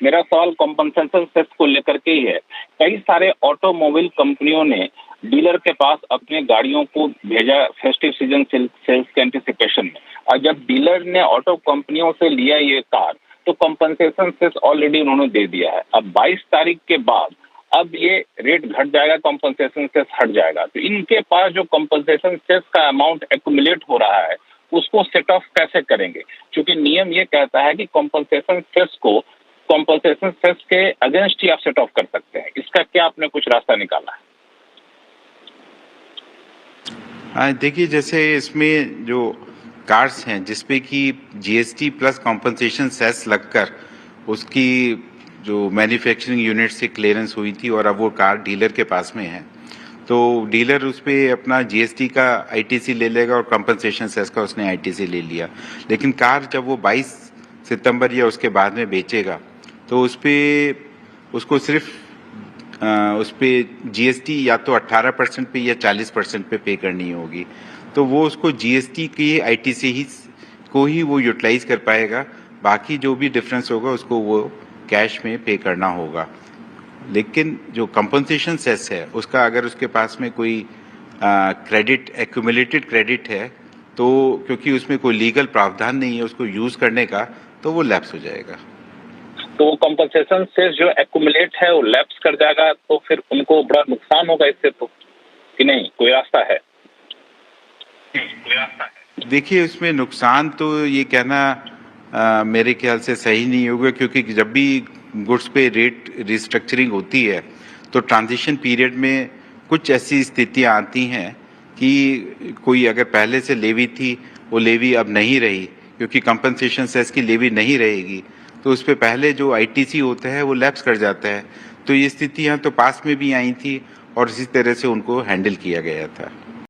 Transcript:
मेरा सवाल compensation cess को लेकर के ही है। कई सारे ऑटोमोबाइल कंपनियों ने डीलर के पास अपने गाड़ियों को भेजा फेस्टिव सीजन सेल्स के एंटिसिपेशन में, और जब डीलर ने ऑटो कंपनियों से लिया ये कार तो कॉम्पनसेशन सेस ऑलरेडी उन्होंने दे दिया है। अब 22 तारीख के बाद अब ये रेट घट जाएगा, कॉम्पनसेशन सेस हट जाएगा, तो इनके पास जो कॉम्पनसेशन सेस का अमाउंट एक्यूमुलेट हो रहा है उसको सेट ऑफ कैसे करेंगे? क्योंकि नियम ये कहता है कि कॉम्पनसेशन सेस को कॉम्पनसेशन सेस के अगेंस्ट ही आप सेट ऑफ कर सकते हैं। इसका क्या आपने कुछ रास्ता निकाला है? देखिए, जैसे इसमें जो कार्स हैं जिसपे कि जीएसटी प्लस कॉम्पनसेशन सेस लगकर उसकी जो मैन्युफैक्चरिंग यूनिट से क्लियरेंस हुई थी और अब वो कार डीलर के पास में है, तो डीलर उस पर अपना जीएसटी का आईटीसी ले लेगा और कॉम्पनसेशन सेस का उसने आईटीसी ले लिया। लेकिन कार जब वो 22 सितंबर या उसके बाद में बेचेगा तो उसको सिर्फ उस पर जीएसटी या तो 18% पे या 40% पे करनी होगी। तो वो उसको जीएसटी की आईटीसी को ही वो यूटिलाइज कर पाएगा, बाकी जो भी डिफरेंस होगा उसको वो कैश में पे करना होगा। लेकिन जो कंपनसेशन सेस है उसका अगर उसके पास में कोई क्रेडिट एक्यूमुलेटेड क्रेडिट है तो क्योंकि उसमें कोई लीगल प्रावधान नहीं है उसको यूज़ करने का, तो वो लैप्स हो जाएगा। तो कॉम्पनसेशन सेस जो एक्यूमुलेट है वो लैप्स कर जाएगा, तो फिर उनको बड़ा नुकसान होगा इससे, तो कि नहीं कोई रास्ता है? देखिए, उसमें नुकसान तो ये कहना मेरे ख्याल से सही नहीं होगा, क्योंकि जब भी गुड्स पे रेट रिस्ट्रक्चरिंग होती है तो ट्रांजिशन पीरियड में कुछ ऐसी स्थितियां आती हैं कि कोई अगर पहले से लेवी थी वो लेवी अब नहीं रही, क्योंकि कंपनसेशन सेस की लेवी नहीं रहेगी, तो उस पर पहले जो आईटीसी होता है वो लैप्स कर जाता है। तो ये स्थितियां तो पास में भी आई थी और इसी तरह से उनको हैंडल किया गया था।